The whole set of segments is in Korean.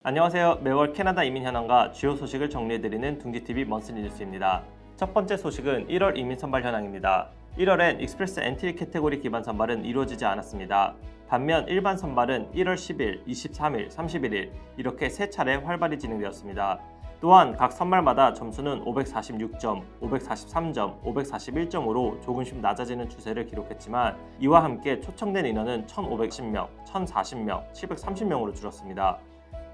안녕하세요. 매월 캐나다 이민 현황과 주요 소식을 정리해드리는 둥지TV 먼슬리 뉴스입니다. 첫 번째 소식은 1월 이민 선발 현황입니다. 1월엔 익스프레스 엔트리 캐테고리 기반 선발은 이루어지지 않았습니다. 반면 일반 선발은 1월 10일, 23일, 31일 이렇게 세 차례 활발히 진행되었습니다. 또한 각 선발마다 점수는 546점, 543점, 541점으로 조금씩 낮아지는 추세를 기록했지만 이와 함께 초청된 인원은 1,510명, 1,040명, 730명으로 줄었습니다.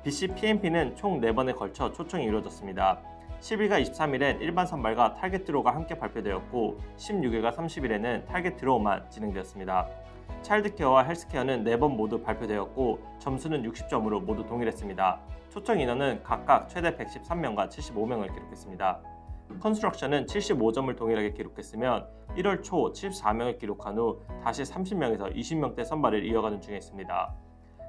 BC PNP는 총 4번에 걸쳐 초청이 이루어졌습니다. 10일과 23일엔 일반 선발과 타겟 드로우가 함께 발표되었고 16일과 30일에는 타겟 드로우만 진행되었습니다. 차일드케어와 헬스케어는 4번 모두 발표되었고 점수는 60점으로 모두 동일했습니다. 초청 인원은 각각 최대 113명과 75명을 기록했습니다. 컨스트럭션은 75점을 동일하게 기록했으면 1월 초 74명을 기록한 후 다시 30명에서 20명대 선발을 이어가는 중에 있습니다.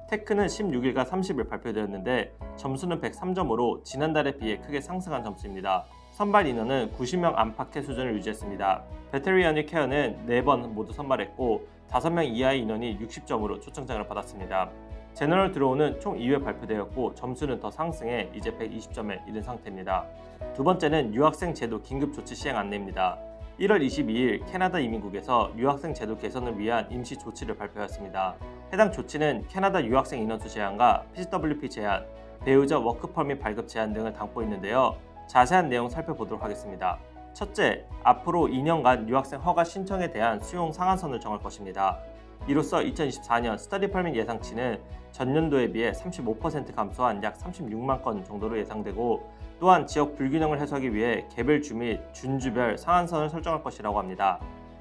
테크는 16일과 30일 발표되었는데 점수는 103점으로 지난달에 비해 크게 상승한 점수입니다. 선발 인원은 90명 안팎의 수준을 유지했습니다. 베테리어니 케어는 4번 모두 선발했고 5명 이하의 인원이 60점으로 초청장을 받았습니다. 제너럴 드로우는 총 2회 발표되었고 점수는 더 상승해 이제 120점에 이른 상태입니다. 두 번째는 유학생 제도 긴급 조치 시행 안내입니다. 1월 22일 캐나다 이민국에서 유학생 제도 개선을 위한 임시 조치를 발표했습니다. 해당 조치는 캐나다 유학생 인원수 제한과 PGWP 제한, 배우자 워크퍼밋 발급 제한 등을 담고 있는데요. 자세한 내용 살펴보도록 하겠습니다. 첫째, 앞으로 2년간 유학생 허가 신청에 대한 수용 상한선을 정할 것입니다. 이로써 2024년 스터디 퍼밋 예상치는 전년도에 비해 35% 감소한 약 36만 건 정도로 예상되고 또한 지역 불균형을 해소하기 위해 개별 주 및 준주별 상한선을 설정할 것이라고 합니다.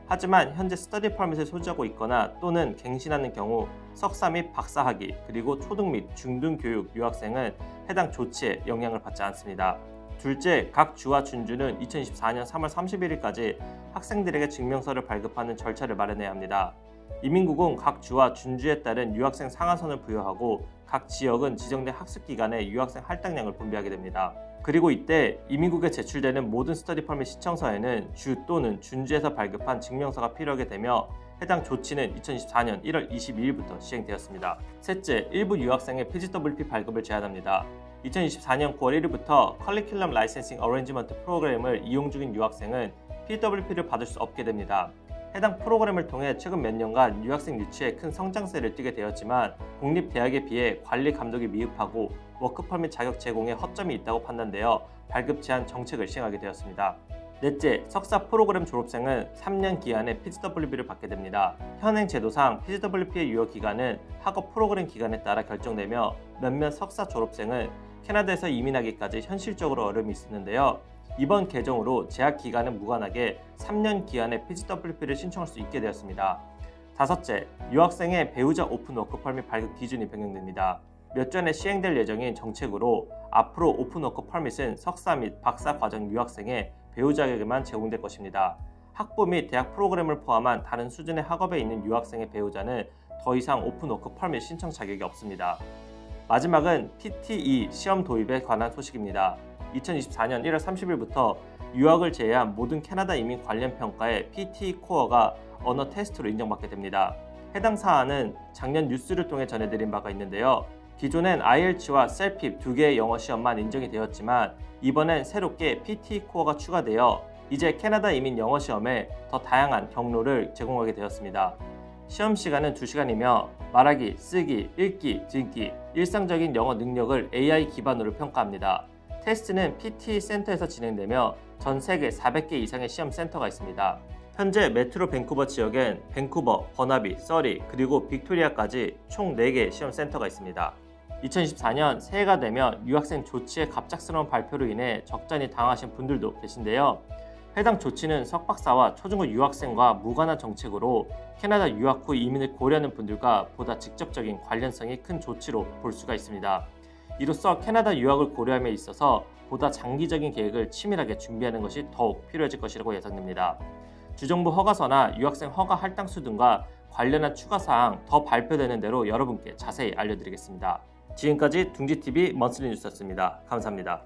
하지만 현재 스터디 퍼밋을 소지하고 있거나 또는 갱신하는 경우 석사 및 박사학위 그리고 초등 및 중등 교육 유학생은 해당 조치에 영향을 받지 않습니다. 둘째, 각 주와 준주는 2024년 3월 31일까지 학생들에게 증명서를 발급하는 절차를 마련해야 합니다. 이민국은 각 주와 준주에 따른 유학생 상한선을 부여하고 각 지역은 지정된 학습기간에 유학생 할당량을 분배하게 됩니다. 그리고 이때 이민국에 제출되는 모든 스터디 퍼밋 신청서에는 주 또는 준주에서 발급한 증명서가 필요하게 되며 해당 조치는 2024년 1월 22일부터 시행되었습니다. 셋째, 일부 유학생의 PGWP 발급을 제한합니다. 2024년 9월 1일부터 커리큘럼 라이센싱 어레인지먼트 프로그램을 이용 중인 유학생은 PGWP를 받을 수 없게 됩니다. 해당 프로그램을 통해 최근 몇 년간 유학생 유치에 큰 성장세를 띠게 되었지만 공립대학에 비해 관리 감독이 미흡하고 워크퍼밋 자격 제공에 허점이 있다고 판단되어 발급 제한 정책을 시행하게 되었습니다. 넷째, 석사 프로그램 졸업생은 3년 기한의 PGWP를 받게 됩니다. 현행 제도상 PGWP의 유효 기간은 학업 프로그램 기간에 따라 결정되며 몇몇 석사 졸업생은 캐나다에서 이민하기까지 현실적으로 어려움이 있었는데요. 이번 개정으로 재학 기간은 무관하게 3년 기한의 PGWP를 신청할 수 있게 되었습니다. 다섯째, 유학생의 배우자 오픈 워크퍼밋 발급 기준이 변경됩니다. 몇 전에 시행될 예정인 정책으로 앞으로 오픈 워크퍼밋은 석사 및 박사 과정 유학생의 배우자에게만 제공될 것입니다. 학부 및 대학 프로그램을 포함한 다른 수준의 학업에 있는 유학생의 배우자는 더 이상 오픈 워크퍼밋 신청 자격이 없습니다. 마지막은 PTE 시험 도입에 관한 소식입니다. 2024년 1월 30일부터 유학을 제외한 모든 캐나다 이민 관련 평가에 PTE 코어가 언어 테스트로 인정받게 됩니다. 해당 사안은 작년 뉴스를 통해 전해드린 바가 있는데요. 기존엔 IELTS와 셀핍 2개의 영어 시험만 인정이 되었지만 이번엔 새롭게 PTE 코어가 추가되어 이제 캐나다 이민 영어 시험에 더 다양한 경로를 제공하게 되었습니다. 시험 시간은 2시간이며 말하기, 쓰기, 읽기, 듣기, 일상적인 영어 능력을 AI 기반으로 평가합니다. 테스트는 PTE 센터에서 진행되며 전 세계 400개 이상의 시험 센터가 있습니다. 현재 메트로 밴쿠버 지역엔 밴쿠버, 버나비, 서리, 그리고 빅토리아까지 총 4개의 시험 센터가 있습니다. 2024년 새해가 되면 유학생 조치의 갑작스러운 발표로 인해 적잖이 당하신 분들도 계신데요. 해당 조치는 석박사와 초중고 유학생과 무관한 정책으로 캐나다 유학 후 이민을 고려하는 분들과 보다 직접적인 관련성이 큰 조치로 볼 수가 있습니다. 이로써 캐나다 유학을 고려함에 있어서 보다 장기적인 계획을 치밀하게 준비하는 것이 더욱 필요해질 것이라고 예상됩니다. 주정부 허가서나 유학생 허가 할당수 등과 관련한 추가사항 더 발표되는 대로 여러분께 자세히 알려드리겠습니다. 지금까지 둥지TV 먼슬리 뉴스였습니다. 감사합니다.